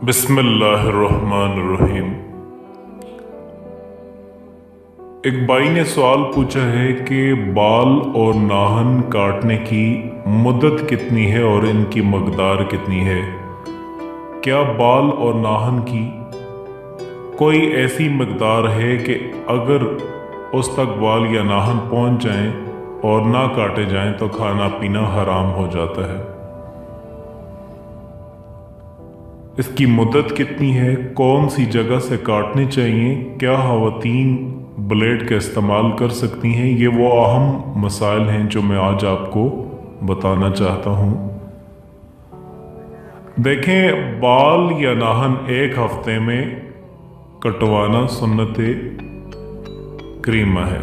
बिस्मिल्लाहिर्रहमानिर्रहीम। एक भाई ने सवाल पूछा है कि बाल और नाहन काटने की मुद्दत कितनी है और इनकी मकदार कितनी है। क्या बाल और नाहन की कोई ऐसी मकदार है कि अगर उस तक बाल या नाहन पहुंच जाएं और ना काटे जाएं तो खाना पीना हराम हो जाता है। इसकी मुद्दत कितनी है, कौन सी जगह से काटनी चाहिए, क्या ख़वातीन ब्लेड का इस्तेमाल कर सकती हैं, ये वो अहम मसाइल हैं जो मैं आज आपको बताना चाहता हूँ। देखें, बाल या नाहन एक हफ्ते में कटवाना सुन्नत करीमा है।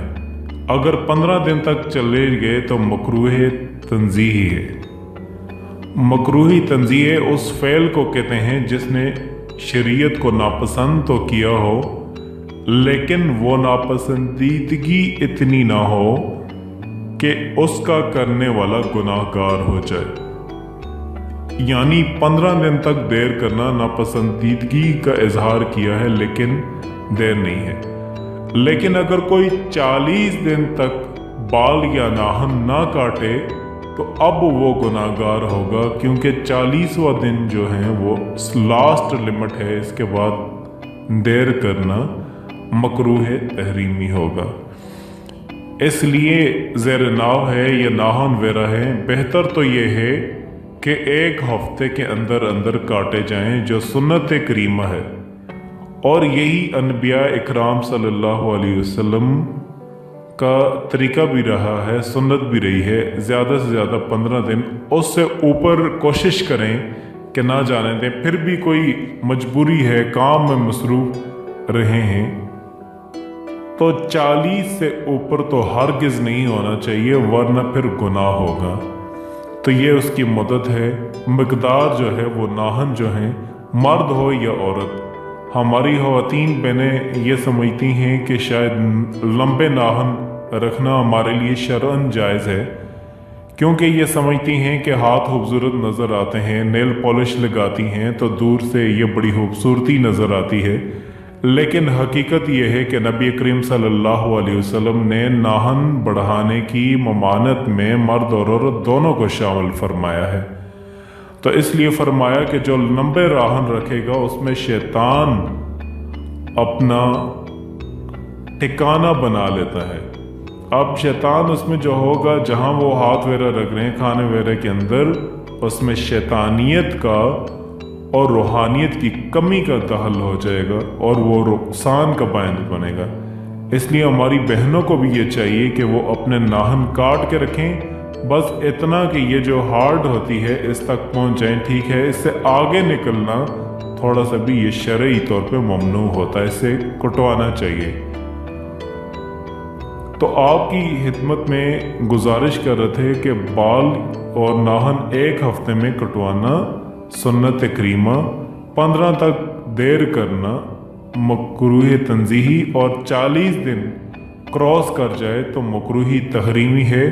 अगर 15 दिन तक चले गए तो मकरूह तंज़ीही है। मकरूही तंज़ीह उस फ़ेल को कहते हैं जिसने शरीयत को नापसंद तो किया हो लेकिन वो नापसंदीदगी इतनी ना हो कि उसका करने वाला गुनाहगार हो जाए। यानी 15 दिन तक देर करना नापसंदीदगी का इजहार किया है लेकिन देर नहीं है। लेकिन अगर कोई 40 दिन तक बाल या नाहन ना काटे तो अब वो गुनाहगार होगा, क्योंकि 40वां दिन जो है वो लास्ट लिमिट है। इसके बाद देर करना मकरूह तहरीमी होगा। इसलिए ज़ेर नाव है या नाहन वेरा है, बेहतर तो ये है कि एक हफ्ते के अंदर अंदर काटे जाएं जो सुन्नत करीमा है। और यही अनबिया इकराम सल्लल्लाहु अलैहि वसल्लम का तरीका भी रहा है, सुन्नत भी रही है। ज़्यादा से ज़्यादा 15 दिन, उससे ऊपर कोशिश करें कि ना जाने दें। फिर भी कोई मजबूरी है, काम में मसरूफ़ रहे हैं तो 40 से ऊपर तो हरगिज़ नहीं होना चाहिए, वरना फिर गुनाह होगा। तो ये उसकी मदद है। मकदार जो है वो नाहन जो है, मर्द हो या औरत, हमारी ख़वातीन बहनें ये समझती हैं कि शायद लंबे नाहन रखना हमारे लिए शरअन जायज़ है, क्योंकि ये समझती हैं कि हाथ खूबसूरत नज़र आते हैं, नेल पॉलिश लगाती हैं तो दूर से ये बड़ी खूबसूरती नज़र आती है। लेकिन हकीकत ये है कि नबी करीम सल्लल्लाहु अलैहि वसल्लम ने नाहन बढ़ाने की ममानत में मर्द और औरत दोनों को शामिल फरमाया है। तो इसलिए फरमाया कि जो लंबे राहन रखेगा उसमें शैतान अपना ठिकाना बना लेता है। अब शैतान उसमें जो होगा, जहां वो हाथ वेरा रख रहे हैं खाने वेरे के अंदर, उसमें शैतानियत का और रूहानियत की कमी का दखल हो जाएगा और वो नुकसान का बायस बनेगा। इसलिए हमारी बहनों को भी ये चाहिए कि वो अपने नाहन काट के रखें, बस इतना कि ये जो हार्ड होती है इस तक पहुंच जाएं, ठीक है। इससे आगे निकलना थोड़ा सा भी ये शरई तौर पे ममनू होता है, इससे कटवाना चाहिए। तो आपकी खिदमत में गुजारिश कर रहे थे कि बाल और नाहन एक हफ्ते में कटवाना सुन्नत करीमा, 15 तक देर करना मकरूह तंज़ीही और 40 दिन क्रॉस कर जाए तो मकरूही तहरीमी है।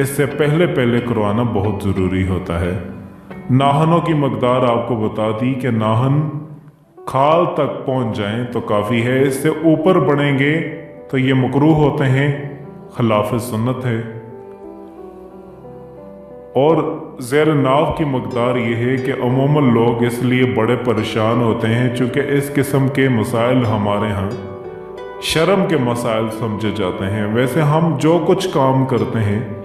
इससे पहले पहले करवाना बहुत ज़रूरी होता है। नाहनों की मकदार आपको बता दी कि नाहन खाल तक पहुंच जाएं तो काफ़ी है। इससे ऊपर बढ़ेंगे तो ये मकरूह होते हैं, खिलाफ सुन्नत है। और ज़ेर नाव की मकदार ये है कि अमूमन लोग इसलिए बड़े परेशान होते हैं चूँकि इस किस्म के मसाइल हमारे यहाँ शर्म के मसाइल समझे जाते हैं। वैसे हम जो कुछ काम करते हैं,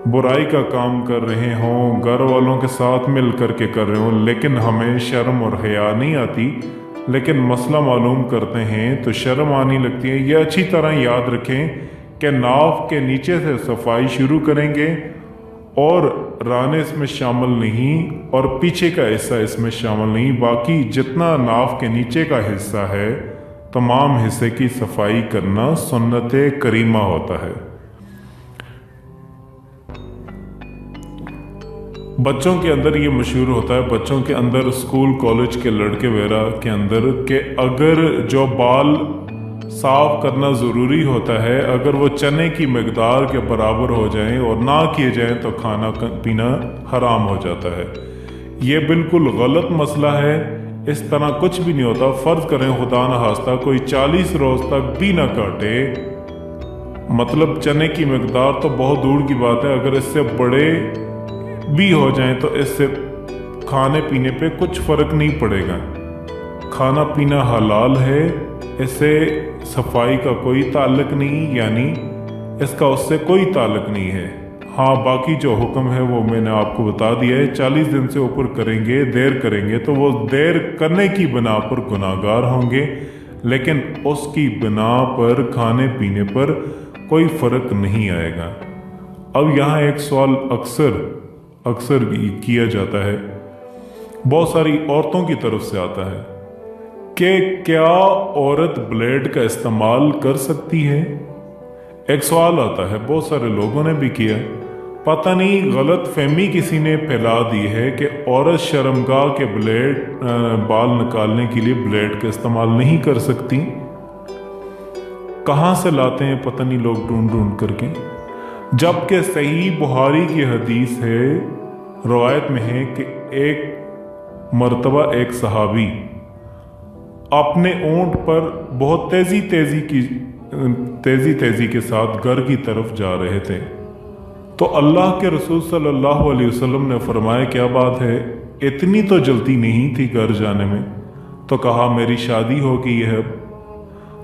बुराई का काम कर रहे हों, घर वालों के साथ मिल कर के कर रहे हों, लेकिन हमें शर्म और हया नहीं आती, लेकिन मसला मालूम करते हैं तो शर्म आने लगती है। ये अच्छी तरह याद रखें कि नाव के नीचे से सफाई शुरू करेंगे और राने इसमें शामिल नहीं और पीछे का हिस्सा इसमें शामिल नहीं। बाकी जितना नाव के नीचे का हिस्सा है, तमाम हिस्से की सफाई करना सुन्नत करीमा होता है। बच्चों के अंदर ये मशहूर होता है, बच्चों के अंदर, स्कूल कॉलेज के लड़के वगैरह के अंदर, कि अगर जो बाल साफ करना ज़रूरी होता है, अगर वो चने की मकदार के बराबर हो जाएं और ना किए जाएं तो खाना पीना हराम हो जाता है। ये बिल्कुल गलत मसला है। इस तरह कुछ भी नहीं होता। फर्ज करें खुदा न खास्ता कोई 40 रोज तक भी ना काटे, मतलब चने की मकदार तो बहुत दूर की बात है, अगर इससे बड़े भी हो जाएं तो इससे खाने पीने पे कुछ फर्क नहीं पड़ेगा। खाना पीना हलाल है, इससे सफाई का कोई ताल्लुक नहीं, यानी इसका उससे कोई ताल्लुक नहीं है। हाँ, बाकी जो हुक्म है वो मैंने आपको बता दिया है। 40 दिन से ऊपर करेंगे, देर करेंगे तो वो देर करने की बिना पर गुनाहगार होंगे, लेकिन उसकी बिना पर खाने पीने पर कोई फर्क नहीं आएगा। अब यहाँ एक सवाल अक्सर किया जाता है, बहुत सारी औरतों की तरफ से आता है कि क्या औरत ब्लेड का इस्तेमाल कर सकती है। एक सवाल आता है, बहुत सारे लोगों ने भी किया। पता नहीं गलत फहमी किसी ने फैला दी है कि औरत शर्मगाह के बाल निकालने के लिए ब्लेड का इस्तेमाल नहीं कर सकती। कहाँ से लाते हैं पता नहीं लोग ढूंढ करके, जबकि सही बुखारी की हदीस है, रवायत में है कि एक मर्तबा एक सहाबी अपने ऊंट पर बहुत तेजी के साथ घर की तरफ जा रहे थे, तो अल्लाह के रसूल सल्लल्लाहु अलैहि वसल्लम ने फरमाया, क्या बात है, इतनी तो जल्दी नहीं थी घर जाने में। तो कहा, मेरी शादी हो गई है।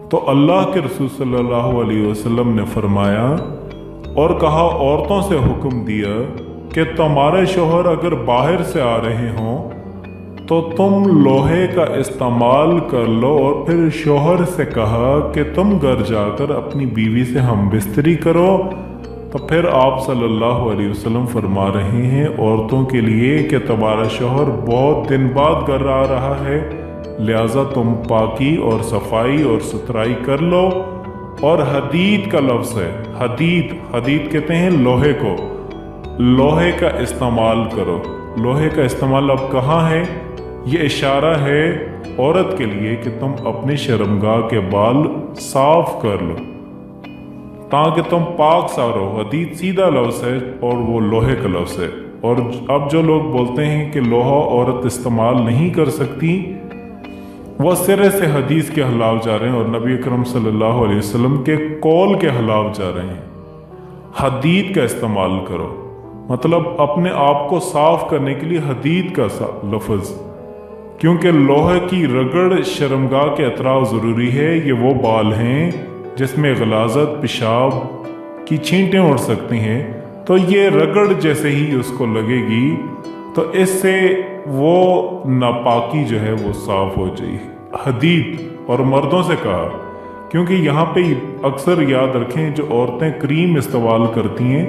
तो अल्लाह के रसूल सल्लल्लाहु अलैहि वसल्लम ने फरमाया और कहा, औरतों से हुक्म दिया कि तुम्हारे शौहर अगर बाहर से आ रहे हों तो तुम लोहे का इस्तेमाल कर लो, और फिर शौहर से कहा कि तुम घर जाकर अपनी बीवी से हम बिस्तरी करो। तो फिर आप सल्लल्लाहु अलैहि वसल्लम फरमा रहे हैं औरतों के लिए कि तुम्हारा शौहर बहुत दिन बाद घर आ रहा है, लिहाजा तुम पाकी और सफाई और सुथराई कर लो। और हदीद का लफ्ज़ है, हदीद कहते हैं लोहे को, लोहे का इस्तेमाल करो। लोहे का इस्तेमाल अब कहाँ है? ये इशारा है औरत के लिए कि तुम अपने शर्मगाह के बाल साफ कर लो ताकि तुम पाक सा रहो। हदीद सीधा लफ्ज़ है और वो लोहे का लफ्ज़ है। और अब जो लोग बोलते हैं कि लोहा औरत इस्तेमाल नहीं कर सकती, वो सिरे से हदीस के खिलाफ जा रहे हैं और नबी अकरम सल्लल्लाहु अलैहि वसल्लम के कौल के खिलाफ जा रहे हैं। हदीद का इस्तेमाल करो, मतलब अपने आप को साफ करने के लिए हदीद का लफ्ज़, क्योंकि लोहे की रगड़ शर्मगाह के अतराफ ज़रूरी है। ये वो बाल हैं जिसमें गलाजत, पेशाब की छींटें उड़ सकती हैं, तो ये रगड़ जैसे ही उसको लगेगी तो इससे वो नापाकी जो है वो साफ हो जाएगी। हदीद। और मर्दों से कहा, क्योंकि यहाँ पे अक्सर याद रखें जो औरतें क्रीम इस्तेमाल करती हैं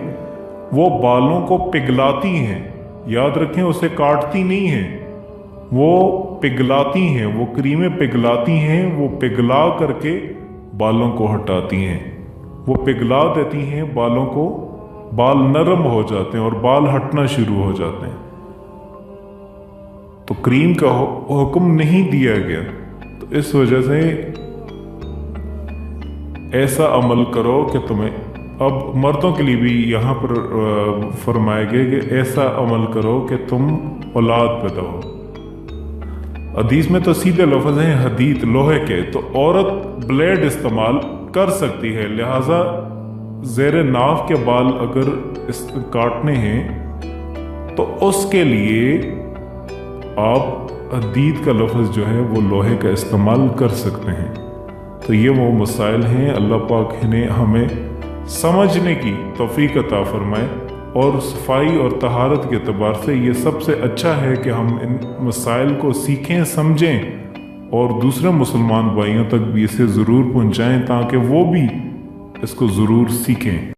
वो बालों को पिघलाती हैं, याद रखें उसे काटती नहीं हैं, वो पिघलाती हैं, वो क्रीमें पिघलाती हैं, वो पिघला करके बालों को हटाती हैं, वो पिघला देती हैं बालों को, बाल नरम हो जाते हैं और बाल हटना शुरू हो जाते हैं। तो क्रीम का हुक्म नहीं दिया गया, तो इस वजह से ऐसा अमल करो कि तुम्हें, अब मर्दों के लिए भी यहाँ पर फरमाया गया कि ऐसा अमल करो कि तुम औलाद पैदा हो। हदीस में तो सीधे लफ्ज़ हैं हदीद, लोहे के, तो औरत ब्लेड इस्तेमाल कर सकती है, लिहाजा ज़ेरे नाफ के बाल अगर काटने हैं तो उसके लिए आप हदीद का लफ्ज़ जो है वो लोहे का इस्तेमाल कर सकते हैं। तो ये वो मसाइल हैं, अल्लाह पाक ने हमें समझने की तौफीक अता फरमाए। और सफाई और तहारत के एतबार से ये सबसे अच्छा है कि हम इन मसाइल को सीखें, समझें और दूसरे मुसलमान भाइयों तक भी इसे ज़रूर पहुँचाएँ ताकि वो भी इसको ज़रूर सीखें।